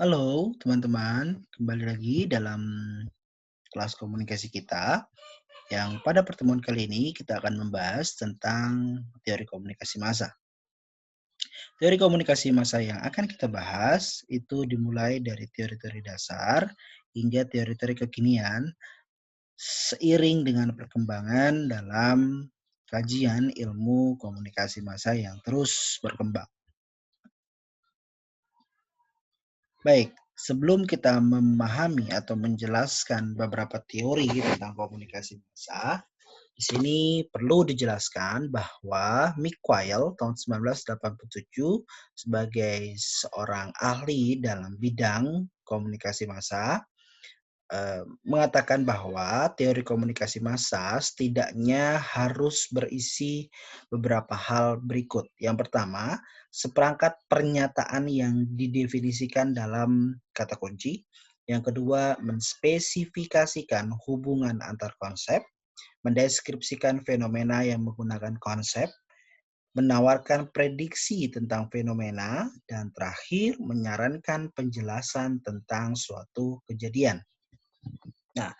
Halo teman-teman, kembali lagi dalam kelas komunikasi kita yang pada pertemuan kali ini kita akan membahas tentang teori komunikasi massa. Teori komunikasi massa yang akan kita bahas itu dimulai dari teori-teori dasar hingga teori-teori kekinian seiring dengan perkembangan dalam kajian ilmu komunikasi massa yang terus berkembang. Baik, sebelum kita memahami atau menjelaskan beberapa teori tentang komunikasi massa, di sini perlu dijelaskan bahwa Mick Quayle tahun 1987 sebagai seorang ahli dalam bidang komunikasi massa mengatakan bahwa teori komunikasi massa setidaknya harus berisi beberapa hal berikut. Yang pertama, seperangkat pernyataan yang didefinisikan dalam kata kunci. Yang kedua, menspesifikasikan hubungan antar konsep, mendeskripsikan fenomena yang menggunakan konsep, menawarkan prediksi tentang fenomena, dan terakhir menyarankan penjelasan tentang suatu kejadian. Nah,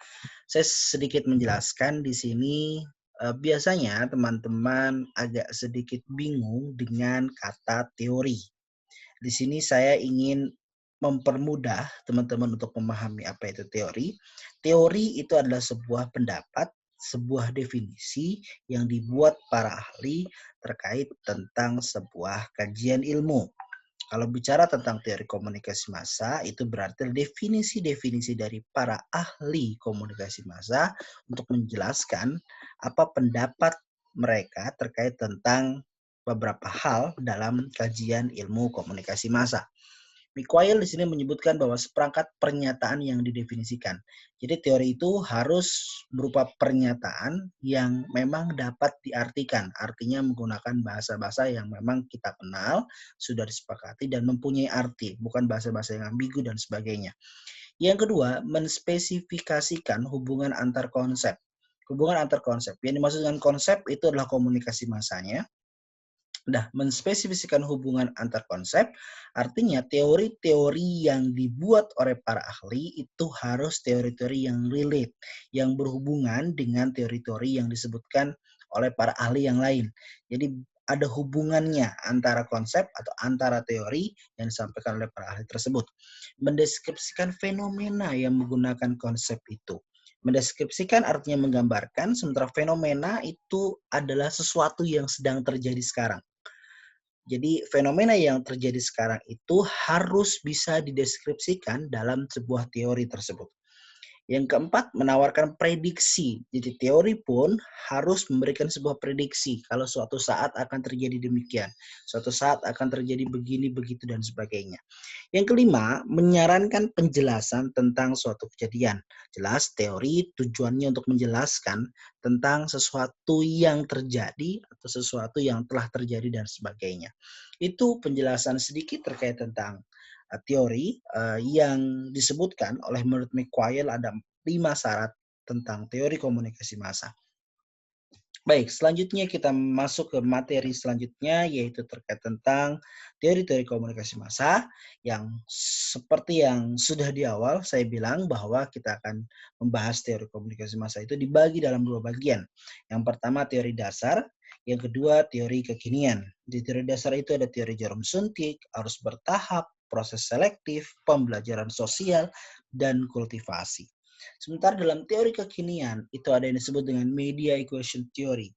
saya sedikit menjelaskan di sini, biasanya teman-teman agak sedikit bingung dengan kata teori. Di sini saya ingin mempermudah teman-teman untuk memahami apa itu teori. Teori itu adalah sebuah pendapat, sebuah definisi yang dibuat para ahli terkait tentang sebuah kajian ilmu. Kalau bicara tentang teori komunikasi massa, itu berarti definisi-definisi dari para ahli komunikasi massa untuk menjelaskan apa pendapat mereka terkait tentang beberapa hal dalam kajian ilmu komunikasi massa. Mikael di sini menyebutkan bahwa seperangkat pernyataan yang didefinisikan. Jadi teori itu harus berupa pernyataan yang memang dapat diartikan, artinya menggunakan bahasa-bahasa yang memang kita kenal, sudah disepakati dan mempunyai arti, bukan bahasa-bahasa yang ambigu dan sebagainya. Yang kedua, menspesifikasikan hubungan antar konsep. Hubungan antar konsep. Yang dimaksud dengan konsep itu adalah komunikasi massanya. Nah, menspesifikasikan hubungan antar konsep, artinya teori-teori yang dibuat oleh para ahli itu harus teori-teori yang relate, yang berhubungan dengan teori-teori yang disebutkan oleh para ahli yang lain. Jadi ada hubungannya antara konsep atau antara teori yang disampaikan oleh para ahli tersebut. Mendeskripsikan fenomena yang menggunakan konsep itu. Mendeskripsikan artinya menggambarkan, sementara fenomena itu adalah sesuatu yang sedang terjadi sekarang. Jadi fenomena yang terjadi sekarang itu harus bisa dideskripsikan dalam sebuah teori tersebut. Yang keempat, menawarkan prediksi. Jadi teori pun harus memberikan sebuah prediksi kalau suatu saat akan terjadi demikian, suatu saat akan terjadi begini, begitu, dan sebagainya. Yang kelima, menyarankan penjelasan tentang suatu kejadian. Jelas teori tujuannya untuk menjelaskan tentang sesuatu yang terjadi atau sesuatu yang telah terjadi dan sebagainya. Itu penjelasan sedikit terkait tentang teori yang disebutkan oleh menurut McQuail ada 5 syarat tentang teori komunikasi massa. Baik, selanjutnya kita masuk ke materi selanjutnya yaitu terkait tentang teori-teori komunikasi massa yang seperti yang sudah di awal saya bilang bahwa kita akan membahas teori komunikasi massa itu dibagi dalam dua bagian. Yang pertama teori dasar, yang kedua teori kekinian. Di teori dasar itu ada teori jarum suntik, arus bertahap, proses selektif, pembelajaran sosial, dan kultivasi. Sementara dalam teori kekinian itu ada yang disebut dengan media equation theory,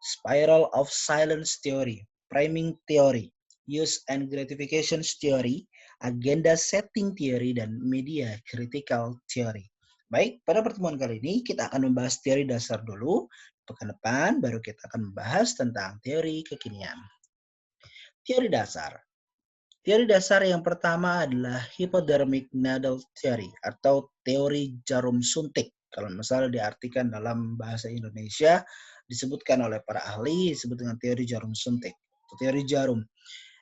spiral of silence theory, priming theory, use and gratification theory, agenda setting theory, dan media critical theory. Baik, pada pertemuan kali ini kita akan membahas teori dasar dulu. Pekan depan baru kita akan membahas tentang teori kekinian. Teori dasar. Teori dasar yang pertama adalah hypodermic needle theory atau teori jarum suntik. Kalau misalnya diartikan dalam bahasa Indonesia disebutkan oleh para ahli disebut dengan teori jarum suntik atau teori jarum.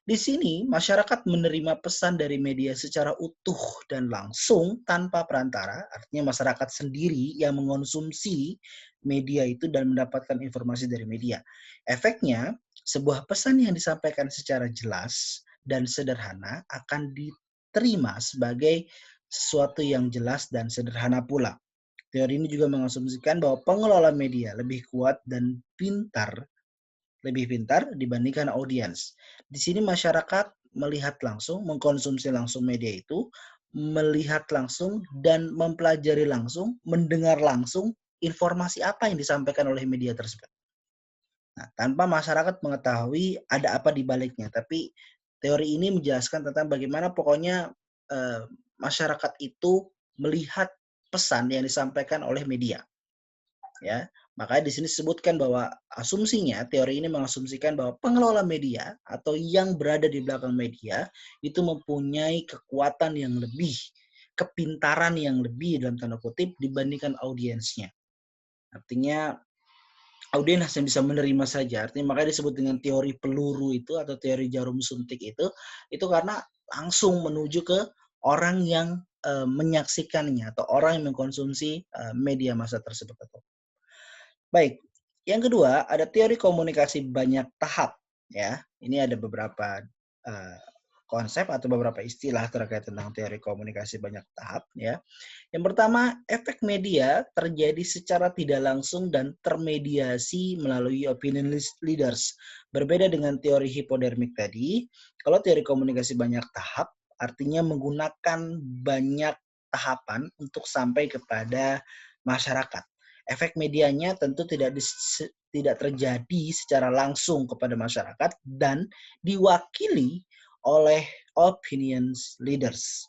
Di sini masyarakat menerima pesan dari media secara utuh dan langsung tanpa perantara, artinya masyarakat sendiri yang mengonsumsi media itu dan mendapatkan informasi dari media. Efeknya, sebuah pesan yang disampaikan secara jelas dan sederhana akan diterima sebagai sesuatu yang jelas dan sederhana pula. Teori ini juga mengasumsikan bahwa pengelola media lebih kuat dan lebih pintar dibandingkan audiens. Di sini masyarakat melihat langsung, mengkonsumsi langsung media itu, melihat langsung dan mempelajari langsung, mendengar langsung informasi apa yang disampaikan oleh media tersebut. Nah, tanpa masyarakat mengetahui ada apa di baliknya, tapi teori ini menjelaskan tentang bagaimana pokoknya masyarakat itu melihat pesan yang disampaikan oleh media. Ya, makanya di sini disebutkan bahwa asumsinya, teori ini mengasumsikan bahwa pengelola media atau yang berada di belakang media itu mempunyai kekuatan yang lebih, kepintaran yang lebih dalam tanda kutip dibandingkan audiensnya. Artinya audiens hanya bisa menerima saja. Artinya makanya disebut dengan teori peluru itu atau teori jarum suntik itu karena langsung menuju ke orang yang menyaksikannya atau orang yang mengkonsumsi media massa tersebut. Baik, yang kedua ada teori komunikasi banyak tahap ya. Ini ada beberapa konsep atau beberapa istilah terkait tentang teori komunikasi banyak tahap ya. Yang pertama, efek media terjadi secara tidak langsung dan termediasi melalui opinion leaders. Berbeda dengan teori hipodermik tadi, kalau teori komunikasi banyak tahap artinya menggunakan banyak tahapan untuk sampai kepada masyarakat. Efek medianya tentu tidak terjadi secara langsung kepada masyarakat dan diwakili oleh opinion leaders.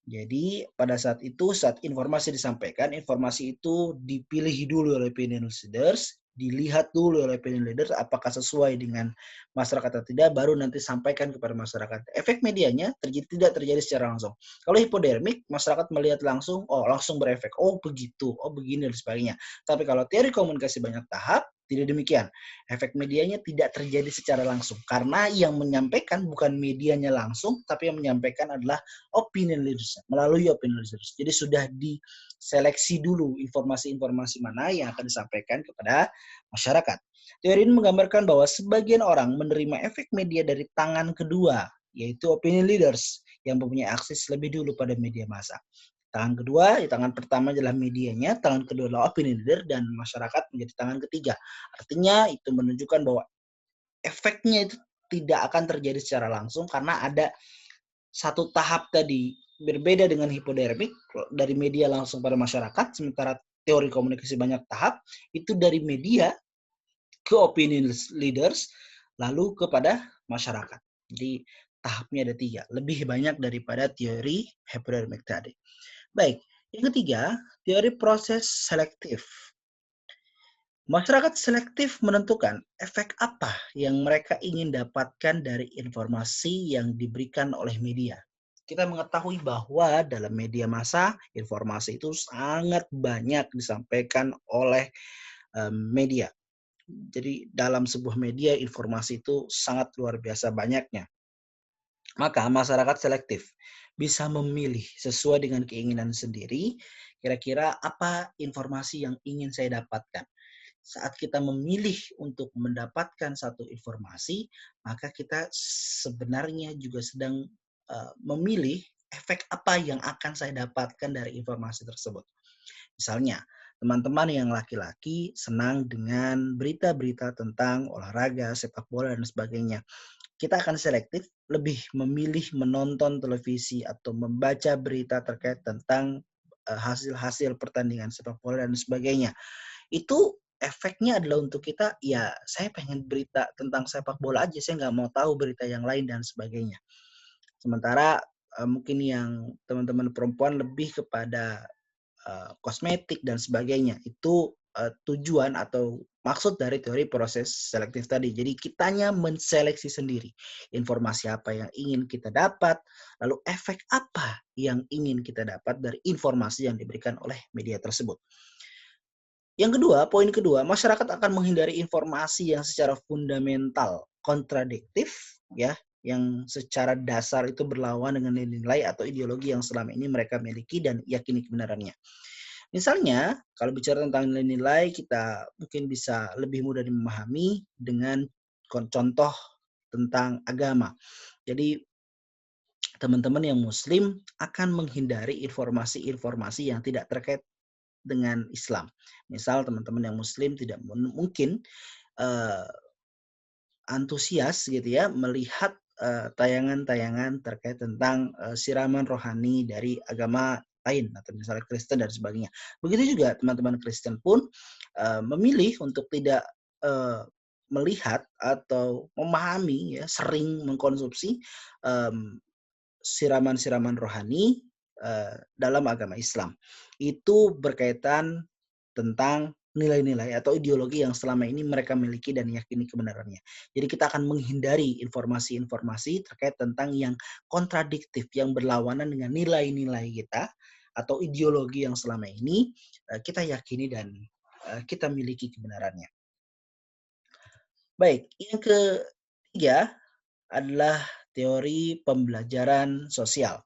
Jadi pada saat itu, saat informasi disampaikan, informasi itu dipilih dulu oleh opinion leaders, dilihat dulu oleh opinion leaders apakah sesuai dengan masyarakat atau tidak, baru nanti sampaikan kepada masyarakat. Efek medianya tidak terjadi secara langsung. Kalau hipodermik, masyarakat melihat langsung, oh langsung berefek, oh begitu, oh begini dan sebagainya. Tapi kalau teori komunikasi banyak tahap, tidak demikian. Efek medianya tidak terjadi secara langsung. Karena yang menyampaikan bukan medianya langsung, tapi yang menyampaikan adalah opinion leaders, melalui opinion leaders. Jadi sudah diseleksi dulu informasi-informasi mana yang akan disampaikan kepada masyarakat. Teori ini menggambarkan bahwa sebagian orang menerima efek media dari tangan kedua, yaitu opinion leaders yang mempunyai akses lebih dulu pada media massa. Tangan kedua, tangan pertama adalah medianya, tangan kedua adalah opinion leader, dan masyarakat menjadi tangan ketiga. Artinya itu menunjukkan bahwa efeknya itu tidak akan terjadi secara langsung karena ada satu tahap tadi berbeda dengan hipodermik dari media langsung pada masyarakat, sementara teori komunikasi banyak tahap itu dari media ke opinion leaders lalu kepada masyarakat. Jadi tahapnya ada 3, lebih banyak daripada teori hipodermik tadi. Baik, yang ketiga, teori proses selektif. Masyarakat selektif menentukan efek apa yang mereka ingin dapatkan dari informasi yang diberikan oleh media. Kita mengetahui bahwa dalam media massa, informasi itu sangat banyak disampaikan oleh media. Jadi dalam sebuah media, informasi itu sangat luar biasa banyaknya. Maka masyarakat selektif bisa memilih sesuai dengan keinginan sendiri, kira-kira apa informasi yang ingin saya dapatkan. Saat kita memilih untuk mendapatkan satu informasi, maka kita sebenarnya juga sedang memilih efek apa yang akan saya dapatkan dari informasi tersebut. Misalnya, teman-teman yang laki-laki senang dengan berita-berita tentang olahraga, sepak bola, dan sebagainya. Kita akan selektif lebih memilih menonton televisi atau membaca berita terkait tentang hasil-hasil pertandingan sepak bola dan sebagainya. Itu efeknya adalah untuk kita, ya saya pengen berita tentang sepak bola aja, saya nggak mau tahu berita yang lain dan sebagainya. Sementara mungkin yang teman-teman perempuan lebih kepada kosmetik dan sebagainya. Itu tujuan atau maksud dari teori proses selektif tadi. Jadi kitanya menseleksi sendiri informasi apa yang ingin kita dapat, lalu efek apa yang ingin kita dapat dari informasi yang diberikan oleh media tersebut. Yang kedua, poin kedua, masyarakat akan menghindari informasi yang secara fundamental kontradiktif, ya, yang secara dasar itu berlawan dengan nilai atau ideologi yang selama ini mereka miliki dan yakini kebenarannya. Misalnya, kalau bicara tentang nilai-nilai, kita mungkin bisa lebih mudah memahami dengan contoh tentang agama. Jadi, teman-teman yang muslim akan menghindari informasi-informasi yang tidak terkait dengan Islam. Misal teman-teman yang muslim tidak mungkin uh, antusias gitu ya melihat tayangan-tayangan terkait tentang siraman rohani dari agama lain atau misalnya Kristen dan sebagainya. Begitu juga teman-teman Kristen pun memilih untuk tidak melihat atau memahami ya sering mengkonsumsi siraman-siraman rohani dalam agama Islam. Itu berkaitan tentang nilai-nilai atau ideologi yang selama ini mereka miliki dan yakini kebenarannya. Jadi kita akan menghindari informasi-informasi terkait tentang yang kontradiktif, yang berlawanan dengan nilai-nilai kita atau ideologi yang selama ini kita yakini dan kita miliki kebenarannya. Baik, yang ketiga adalah teori pembelajaran sosial.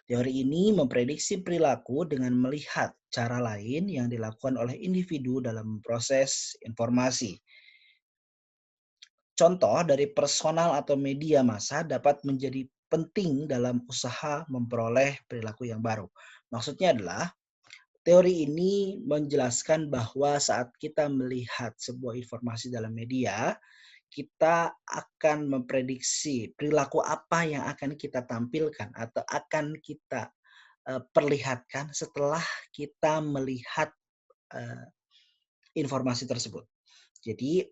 Teori ini memprediksi perilaku dengan melihat cara lain yang dilakukan oleh individu dalam proses informasi. Contoh dari personal atau media massa dapat menjadi penting dalam usaha memperoleh perilaku yang baru. Maksudnya adalah teori ini menjelaskan bahwa saat kita melihat sebuah informasi dalam media, kita akan memprediksi perilaku apa yang akan kita tampilkan atau akan kita perlihatkan setelah kita melihat informasi tersebut. Jadi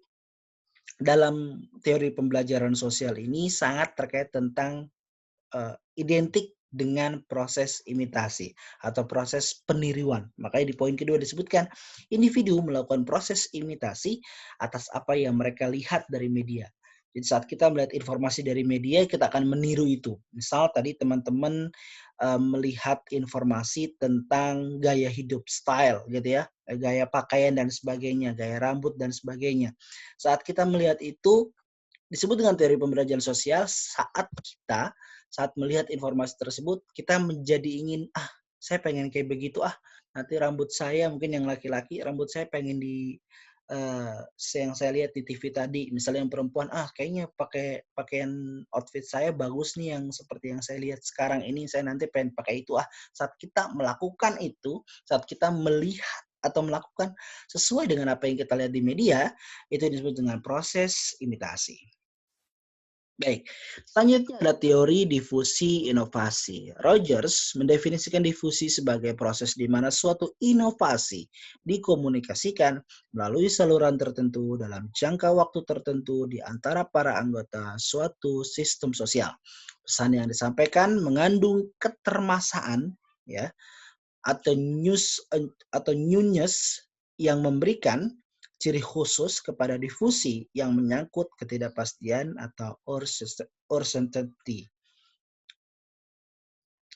dalam teori pembelajaran sosial ini sangat terkait tentang identik dengan proses imitasi atau proses peniruan. Makanya di poin kedua disebutkan individu melakukan proses imitasi atas apa yang mereka lihat dari media. Jadi saat kita melihat informasi dari media, kita akan meniru itu. Misal tadi teman-teman melihat informasi tentang gaya hidup, style gitu ya, gaya pakaian dan sebagainya, gaya rambut dan sebagainya. Saat kita melihat itu, disebut dengan teori pembelajaran sosial saat melihat informasi tersebut kita menjadi ingin saya pengen kayak begitu nanti rambut saya mungkin yang laki-laki rambut saya pengen di yang saya lihat di TV tadi misalnya yang perempuan kayaknya pakai pakaian outfit saya bagus nih yang seperti yang saya lihat sekarang ini saya nanti pengen pakai itu saat kita melakukan itu saat kita melihat atau melakukan sesuai dengan apa yang kita lihat di media itu disebut dengan proses imitasi. Baik, selanjutnya ada teori difusi inovasi. Rogers mendefinisikan difusi sebagai proses di mana suatu inovasi dikomunikasikan melalui saluran tertentu dalam jangka waktu tertentu di antara para anggota suatu sistem sosial. Pesan yang disampaikan mengandung ketermasaan ya atau newness yang memberikan ciri khusus kepada difusi yang menyangkut ketidakpastian atau uncertainty.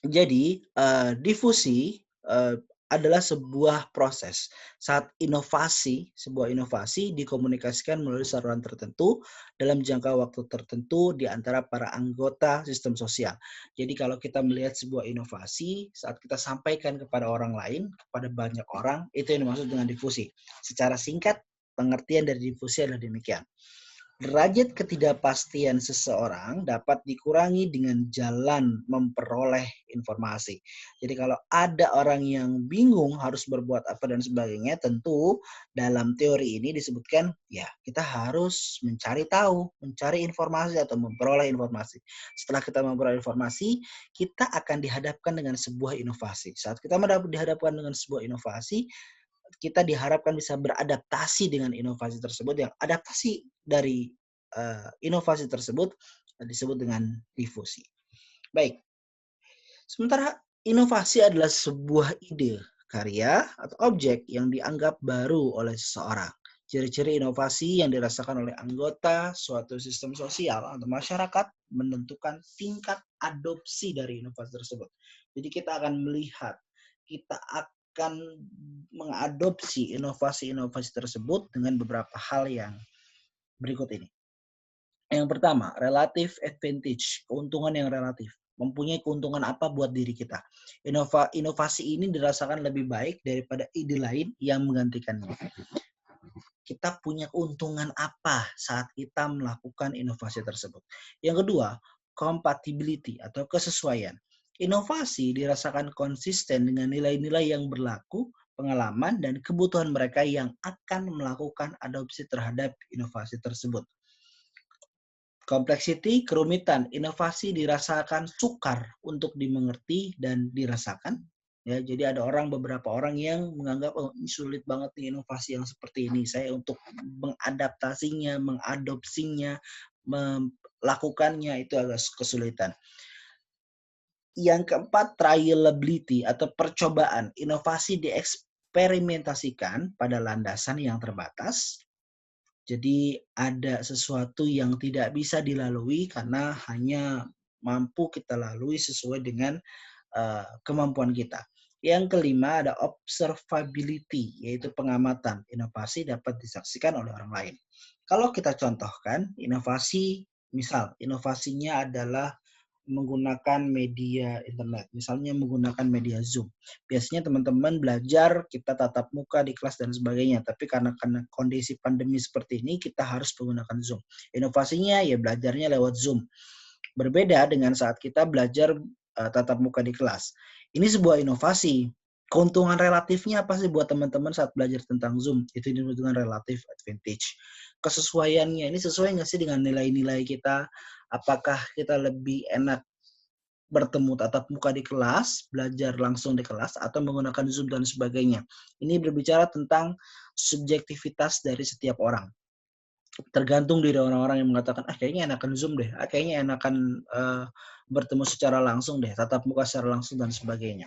Jadi difusi adalah sebuah proses saat sebuah inovasi dikomunikasikan melalui saluran tertentu dalam jangka waktu tertentu di antara para anggota sistem sosial. Jadi kalau kita melihat sebuah inovasi saat kita sampaikan kepada orang lain, kepada banyak orang, itu yang dimaksud dengan difusi. Secara singkat, pengertian dari difusi adalah demikian. Derajat ketidakpastian seseorang dapat dikurangi dengan jalan memperoleh informasi. Jadi kalau ada orang yang bingung harus berbuat apa dan sebagainya, tentu dalam teori ini disebutkan ya kita harus mencari tahu, mencari informasi atau memperoleh informasi. Setelah kita memperoleh informasi, kita akan dihadapkan dengan sebuah inovasi. Saat kita dihadapkan dengan sebuah inovasi, kita diharapkan bisa beradaptasi dengan inovasi tersebut. Yang adaptasi dari inovasi tersebut disebut dengan difusi. Baik, sementara inovasi adalah sebuah ide, karya, atau objek yang dianggap baru oleh seseorang. Ciri-ciri inovasi yang dirasakan oleh anggota suatu sistem sosial atau masyarakat menentukan tingkat adopsi dari inovasi tersebut. Jadi kita akan melihat, kita akan mengadopsi inovasi-inovasi tersebut dengan beberapa hal yang berikut ini. Yang pertama, relative advantage, keuntungan yang relatif. Mempunyai keuntungan apa buat diri kita. Inovasi ini dirasakan lebih baik daripada ide lain yang menggantikannya. Kita punya keuntungan apa saat kita melakukan inovasi tersebut. Yang kedua, compatibility atau kesesuaian. Inovasi dirasakan konsisten dengan nilai-nilai yang berlaku, pengalaman, dan kebutuhan mereka yang akan melakukan adopsi terhadap inovasi tersebut. Complexity, kerumitan, inovasi dirasakan sukar untuk dimengerti dan dirasakan. Ya, jadi ada beberapa orang yang menganggap, oh ini sulit banget nih inovasi yang seperti ini. Saya untuk mengadaptasinya, mengadopsinya, melakukannya itu agak kesulitan. Yang keempat, trialability atau percobaan. Inovasi dieksperimentasikan pada landasan yang terbatas. Jadi ada sesuatu yang tidak bisa dilalui karena hanya mampu kita lalui sesuai dengan kemampuan kita. Yang kelima ada observability, yaitu pengamatan. Inovasi dapat disaksikan oleh orang lain. Kalau kita contohkan inovasi, misal inovasinya adalah menggunakan media internet, misalnya menggunakan media Zoom. Biasanya teman-teman belajar, kita tatap muka di kelas dan sebagainya, tapi karena kondisi pandemi seperti ini, kita harus menggunakan Zoom. Inovasinya ya belajarnya lewat Zoom. Berbeda dengan saat kita belajar tatap muka di kelas. Ini sebuah inovasi. Keuntungan relatifnya apa sih buat teman-teman saat belajar tentang Zoom? Itu disebut dengan relative advantage. Kesesuaiannya, ini sesuai nggak sih dengan nilai-nilai kita? Apakah kita lebih enak bertemu tatap muka di kelas, belajar langsung di kelas, atau menggunakan Zoom dan sebagainya? Ini berbicara tentang subjektivitas dari setiap orang. Tergantung dari orang-orang yang mengatakan, kayaknya enakan Zoom deh, kayaknya enakan bertemu secara langsung deh, tatap muka secara langsung dan sebagainya.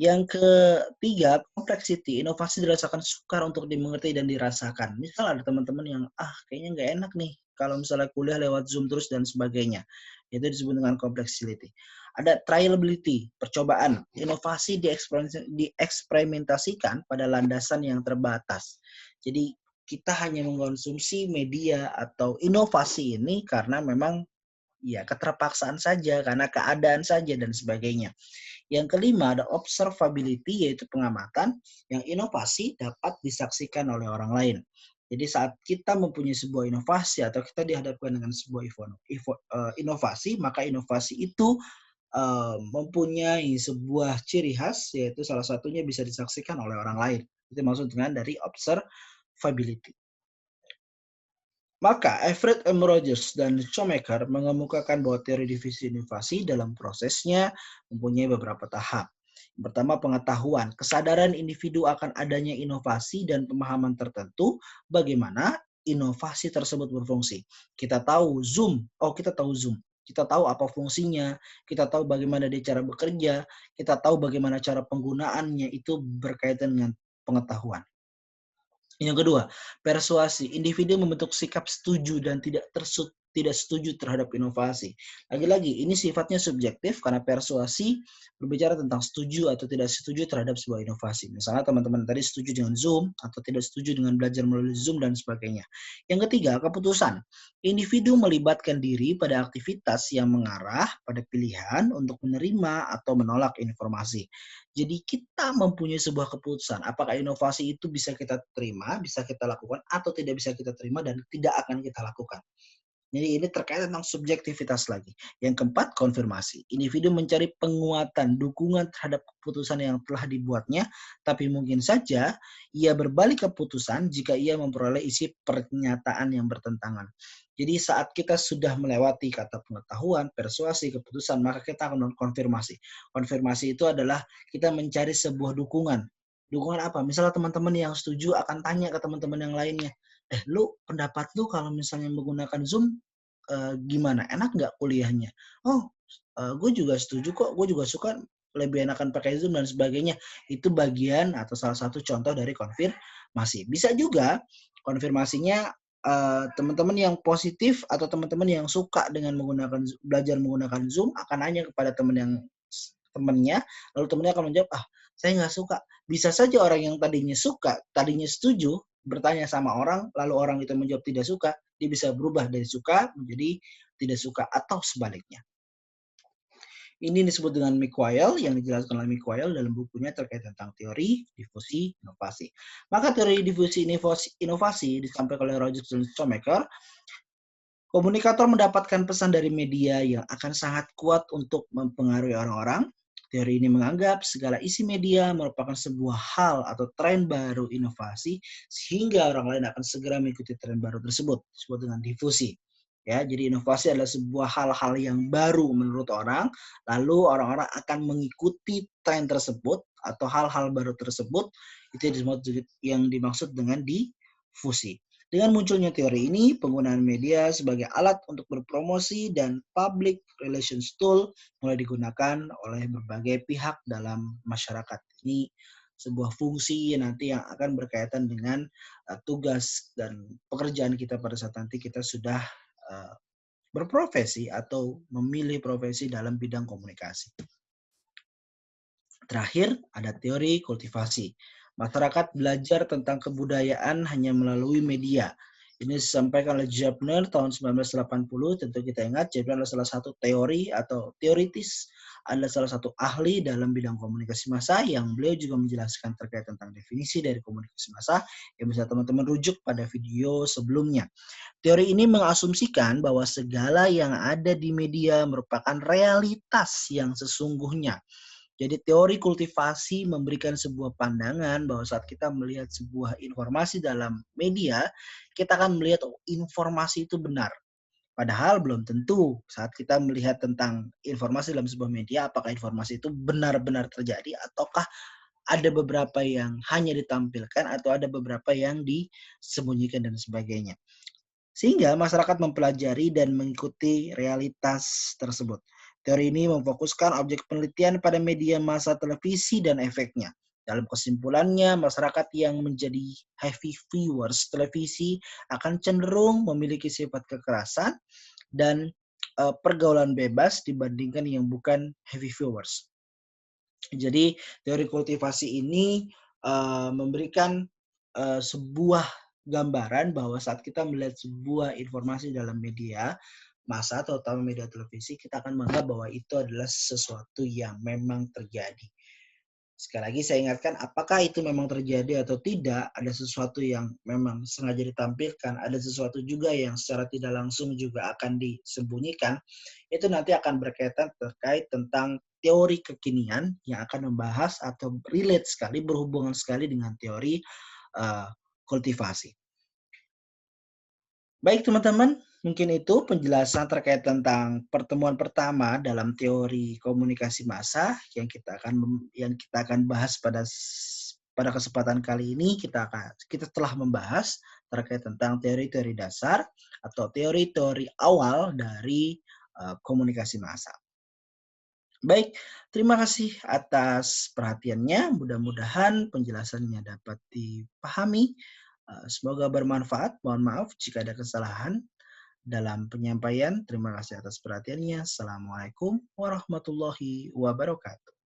Yang ketiga, complexity. Inovasi dirasakan sukar untuk dimengerti dan dirasakan. Misal ada teman-teman yang, kayaknya nggak enak nih kalau misalnya kuliah lewat Zoom terus dan sebagainya. Itu disebut dengan complexity. Ada trialability, percobaan. Inovasi dieksperimentasikan pada landasan yang terbatas. Jadi kita hanya mengkonsumsi media atau inovasi ini karena memang ya keterpaksaan saja, karena keadaan saja dan sebagainya. Yang kelima ada observability, yaitu pengamatan. Yang inovasi dapat disaksikan oleh orang lain. Jadi saat kita mempunyai sebuah inovasi atau kita dihadapkan dengan sebuah inovasi, maka inovasi itu mempunyai sebuah ciri khas, yaitu salah satunya bisa disaksikan oleh orang lain. Itu maksud dengan dari observability. Maka Everett M. Rogers dan Shoemaker mengemukakan bahwa teori divisi inovasi dalam prosesnya mempunyai beberapa tahap. Yang pertama, pengetahuan, kesadaran individu akan adanya inovasi dan pemahaman tertentu bagaimana inovasi tersebut berfungsi. Kita tahu Zoom, kita tahu apa fungsinya, kita tahu bagaimana dia cara bekerja, kita tahu bagaimana cara penggunaannya, itu berkaitan dengan pengetahuan. Yang kedua, persuasi. Individu membentuk sikap setuju dan tidak setuju terhadap inovasi. Lagi-lagi, ini sifatnya subjektif karena persuasi berbicara tentang setuju atau tidak setuju terhadap sebuah inovasi. Misalnya teman-teman tadi setuju dengan Zoom atau tidak setuju dengan belajar melalui Zoom dan sebagainya. Yang ketiga, keputusan. Individu melibatkan diri pada aktivitas yang mengarah pada pilihan untuk menerima atau menolak informasi. Jadi kita mempunyai sebuah keputusan, apakah inovasi itu bisa kita terima, bisa kita lakukan, atau tidak bisa kita terima dan tidak akan kita lakukan. Jadi ini terkait tentang subjektivitas lagi. Yang keempat, konfirmasi. Individu mencari penguatan, dukungan terhadap keputusan yang telah dibuatnya, tapi mungkin saja ia berbalik keputusan jika ia memperoleh isi pernyataan yang bertentangan. Jadi saat kita sudah melewati kata pengetahuan, persuasi, keputusan, maka kita akan melakukan konfirmasi. Konfirmasi itu adalah kita mencari sebuah dukungan. Dukungan apa? Misalnya teman-teman yang setuju akan tanya ke teman-teman yang lainnya, pendapat lu kalau misalnya menggunakan Zoom gimana? Enak nggak kuliahnya? Gue juga setuju kok, gue juga suka, lebih enakan pakai Zoom dan sebagainya. Itu bagian atau salah satu contoh dari konfirmasi. Bisa juga konfirmasinya teman-teman yang positif atau teman-teman yang suka dengan belajar menggunakan Zoom akan nanya kepada temannya, lalu temannya akan menjawab, saya nggak suka. Bisa saja orang yang tadinya suka, tadinya setuju, bertanya sama orang, lalu orang itu menjawab tidak suka, dia bisa berubah dari suka menjadi tidak suka atau sebaliknya. Ini disebut dengan Mickwell, yang dijelaskan oleh Mickwell dalam bukunya terkait tentang teori difusi inovasi. Maka teori difusi inovasi disampaikan oleh Rogers dan Shoemaker Komunikator mendapatkan pesan dari media yang akan sangat kuat untuk mempengaruhi orang-orang. Teori ini menganggap segala isi media merupakan sebuah hal atau tren baru inovasi sehingga orang lain akan segera mengikuti tren baru tersebut, disebut dengan difusi. Ya, jadi inovasi adalah sebuah hal-hal yang baru menurut orang, lalu orang-orang akan mengikuti tren tersebut atau hal-hal baru tersebut, itu yang dimaksud dengan difusi. Dengan munculnya teori ini, penggunaan media sebagai alat untuk berpromosi dan public relations tool mulai digunakan oleh berbagai pihak dalam masyarakat. Ini sebuah fungsi nanti yang akan berkaitan dengan tugas dan pekerjaan kita pada saat nanti kita sudah berprofesi atau memilih profesi dalam bidang komunikasi. Terakhir, ada teori kultivasi. Masyarakat belajar tentang kebudayaan hanya melalui media. Ini disampaikan oleh Jabner tahun 1980. Tentu kita ingat, Jabner adalah salah satu teori atau teoritis, adalah salah satu ahli dalam bidang komunikasi massa yang beliau juga menjelaskan terkait tentang definisi dari komunikasi massa yang bisa teman-teman rujuk pada video sebelumnya. Teori ini mengasumsikan bahwa segala yang ada di media merupakan realitas yang sesungguhnya. Jadi teori kultivasi memberikan sebuah pandangan bahwa saat kita melihat sebuah informasi dalam media, kita akan melihat informasi itu benar. Padahal belum tentu saat kita melihat tentang informasi dalam sebuah media, apakah informasi itu benar-benar terjadi ataukah ada beberapa yang hanya ditampilkan atau ada beberapa yang disembunyikan dan sebagainya. Sehingga masyarakat mempelajari dan mengikuti realitas tersebut. Teori ini memfokuskan objek penelitian pada media massa televisi dan efeknya. Dalam kesimpulannya, masyarakat yang menjadi heavy viewers televisi akan cenderung memiliki sifat kekerasan dan pergaulan bebas dibandingkan yang bukan heavy viewers. Jadi teori kultivasi ini memberikan sebuah gambaran bahwa saat kita melihat sebuah informasi dalam media massa, terutama media televisi, kita akan menganggap bahwa itu adalah sesuatu yang memang terjadi. Sekali lagi saya ingatkan, apakah itu memang terjadi atau tidak, ada sesuatu yang memang sengaja ditampilkan, ada sesuatu juga yang secara tidak langsung juga akan disembunyikan, itu nanti akan berkaitan terkait tentang teori kekinian yang akan membahas atau relate sekali, berhubungan sekali dengan teori kultivasi. Baik teman-teman, mungkin itu penjelasan terkait tentang pertemuan pertama dalam teori komunikasi massa yang kita akan bahas pada kesempatan kali ini. Kita telah membahas terkait tentang teori-teori dasar atau teori-teori awal dari komunikasi massa. Baik, terima kasih atas perhatiannya. Mudah-mudahan penjelasannya dapat dipahami. Semoga bermanfaat. Mohon maaf jika ada kesalahan dalam penyampaian. Terima kasih atas perhatiannya. Assalamualaikum warahmatullahi wabarakatuh.